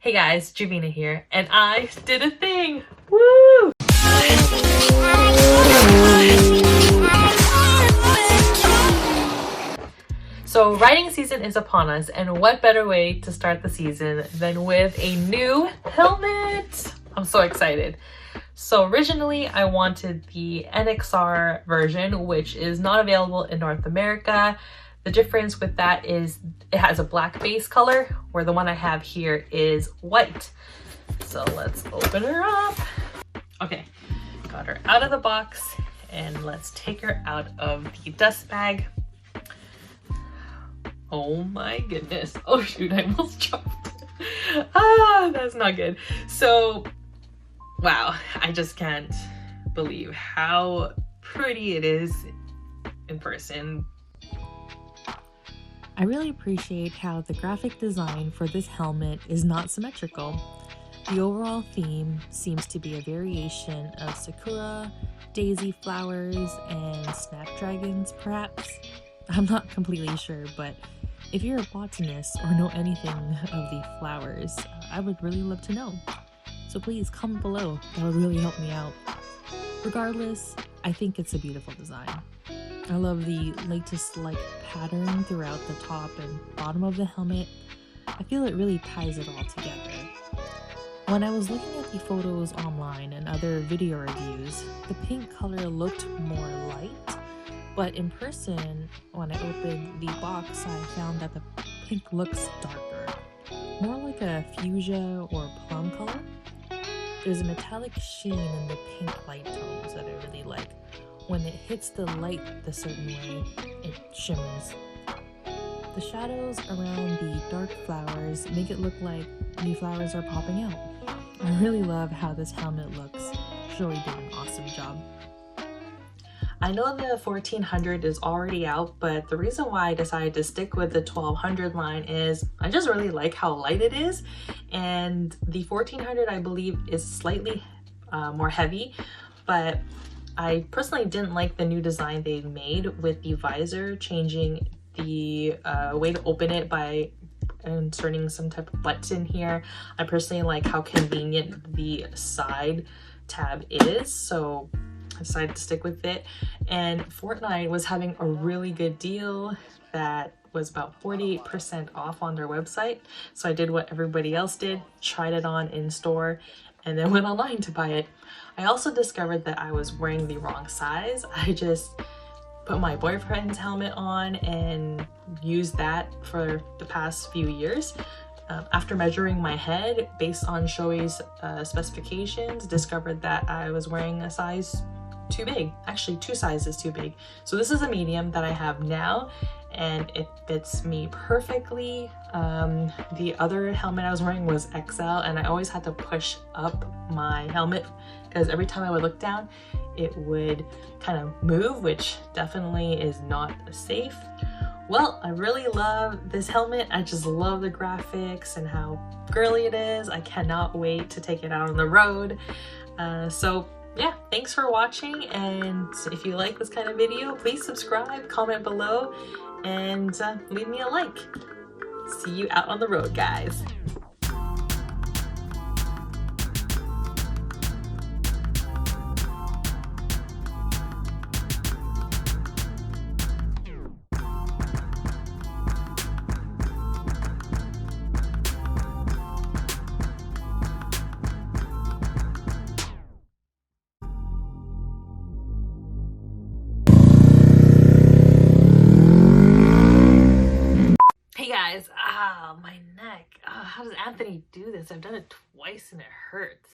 Hey guys, Juvina here, and I did a thing! Woo! So riding season is upon us, and what better way to start the season than with a new helmet? I'm so excited. So originally I wanted the NXR version, which is not available in North America. The difference with that is it has a black base color, where the one I have here is white. So let's open her up. Okay, got her out of the box, and let's take her out of the dust bag. Oh my goodness. Oh shoot, I almost dropped. That's not good. So, wow, I just can't believe how pretty it is in person. I really appreciate how the graphic design for this helmet is not symmetrical. The overall theme seems to be a variation of sakura, daisy flowers, and snapdragons perhaps. I'm not completely sure, but if you're a botanist or know anything of the flowers, I would really love to know. So please comment below, that would really help me out. Regardless, I think it's a beautiful design. I love the latest pattern throughout the top and bottom of the helmet. I feel it really ties it all together. When I was looking at the photos online and other video reviews, the pink color looked more light, but in person, when I opened the box, I found that the pink looks darker, more like a fuchsia or plum color. There's a metallic sheen in the pink light tones that I really like. When it hits the light the certain way, it shimmers. The shadows around the dark flowers make it look like new flowers are popping out. I really love how this helmet looks. Shoei did an awesome job. I know the 1400 is already out, but the reason why I decided to stick with the 1200 line is I just really like how light it is, and the 1400 I believe is slightly more heavy, but I personally didn't like the new design they made with the visor, changing the way to open it by inserting some type of button here. I personally like how convenient the side tab is, so I decided to stick with it. And Fortnite was having a really good deal that was about 48% off on their website. So I did what everybody else did, tried it on in store, and then went online to buy it. I also discovered that I was wearing the wrong size. I just put my boyfriend's helmet on and used that for the past few years. After measuring my head based on Shoei's specifications, discovered that I was wearing a size too big, actually 2 sizes too big. So this is a medium that I have now, and it fits me perfectly. The other helmet I was wearing was XL, and I always had to push up my helmet because every time I would look down, it would kind of move, which definitely is not safe. Well, I really love this helmet. I just love the graphics and how girly it is. I cannot wait to take it out on the road. So yeah, thanks for watching, and if you like this kind of video, please subscribe, comment below, and leave me a like. See you out on the road, guys. Guys, my neck. How does Anthony do this? I've done it twice and it hurts.